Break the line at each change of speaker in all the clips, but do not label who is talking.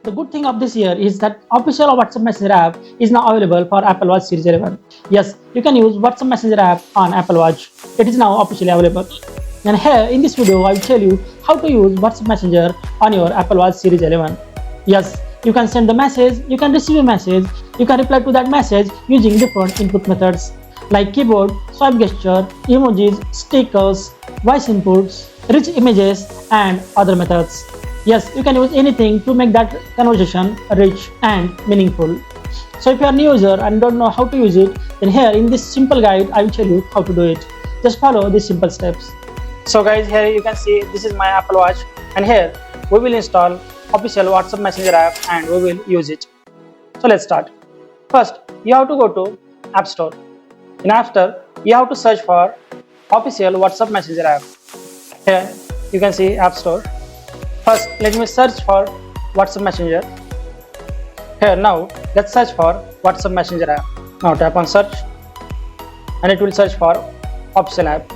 The good thing of this year is that official WhatsApp Messenger app is now available for Apple Watch Series 11. Yes, you can use WhatsApp Messenger app on Apple Watch. It is now officially available. And here in this video, I will tell you how to use WhatsApp Messenger on your Apple Watch Series 11. Yes, you can send the message, you can receive a message, you can reply to that message using different input methods like keyboard, swipe gesture, emojis, stickers, voice inputs, rich images, and other methods. Yes, you can use anything to make that conversation rich and meaningful. So if you are a new user and don't know how to use it, then here in this simple guide, I will tell you how to do it. Just follow these simple steps. So guys, here you can see this is my Apple Watch, and here we will install official WhatsApp Messenger app and we will use it. So let's start. First, you have to go to App Store. In App Store, you have to search for official WhatsApp Messenger app. Here you can see App Store. First, let me search for WhatsApp Messenger. Here now, let's search for WhatsApp Messenger app. Now tap on search and it will search for official app.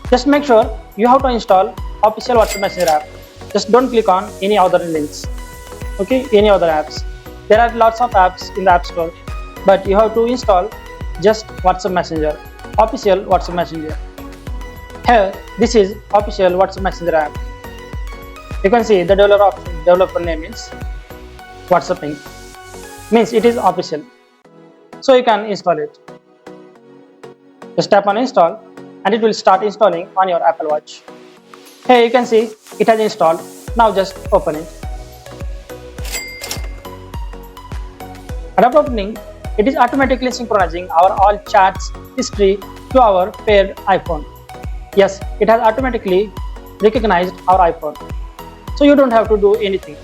Just make sure you have to install official WhatsApp Messenger app. Just don't click on any other links. Okay, any other apps. There are lots of apps in the App Store, but you have to install just WhatsApp Messenger, official WhatsApp Messenger. Here, this is official WhatsApp Messenger app. You can see the developer name is WhatsApp Inc. Means it is official. So you can install it. Just tap on install and it will start installing on your Apple Watch. Here you can see it has installed. Now just open it. And after opening, it is automatically synchronizing our all chats history to our paired iPhone. Yes, it has automatically recognized our iPhone. So you don't have to do anything.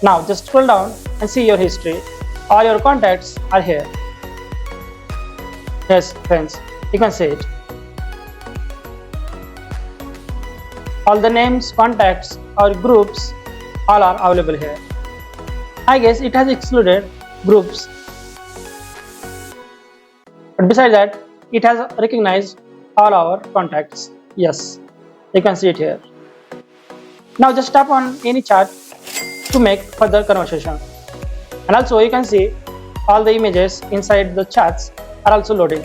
Now just scroll down and see your history. All your contacts are here. Yes, friends, you can see it. All the names, contacts or groups all are available here. I guess it has excluded groups. But besides that, it has recognized all our contacts. Yes, you can see it here. Now just tap on any chat to make further conversation. And also you can see all the images inside the chats are also loading.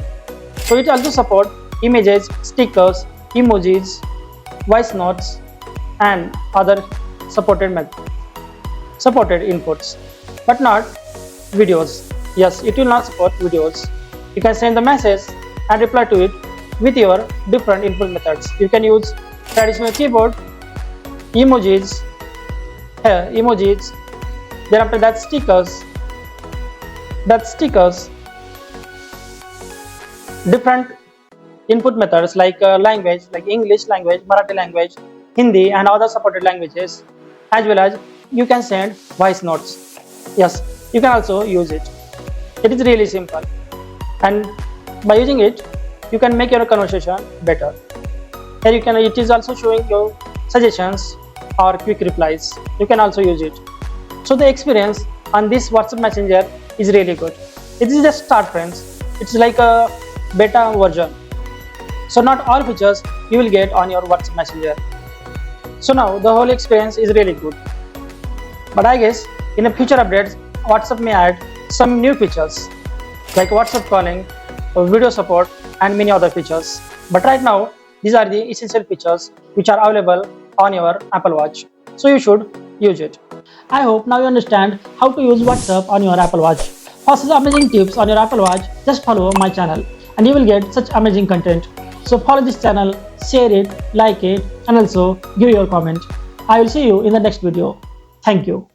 So it also supports images, stickers, emojis, voice notes and other supported inputs, but not videos. Yes, it will not support videos. You can send the message and reply to it with your different input methods. You can use traditional keyboard, emojis, here emojis, then after that stickers, different input methods like language, like English language, Marathi language, Hindi and other supported languages, as well as you can send voice notes. Yes, you can also use it. It is really simple, and by using it, you can make your conversation better. Here it is also showing your suggestions or quick replies. You can also use it. So the experience on this WhatsApp Messenger is really good. It is just start, friends. It's like a beta version. So not all features you will get on your WhatsApp Messenger. So now the whole experience is really good. But I guess in the future updates, WhatsApp may add some new features like WhatsApp calling, or video support and many other features. But right now, these are the essential features which are available on your Apple Watch. So you should use it. I hope now you understand how to use WhatsApp on your Apple Watch. For such amazing tips on your Apple Watch, just follow my channel and you will get such amazing content. So follow this channel, share it, like it and also give your comment. I will see you in the next video. Thank you.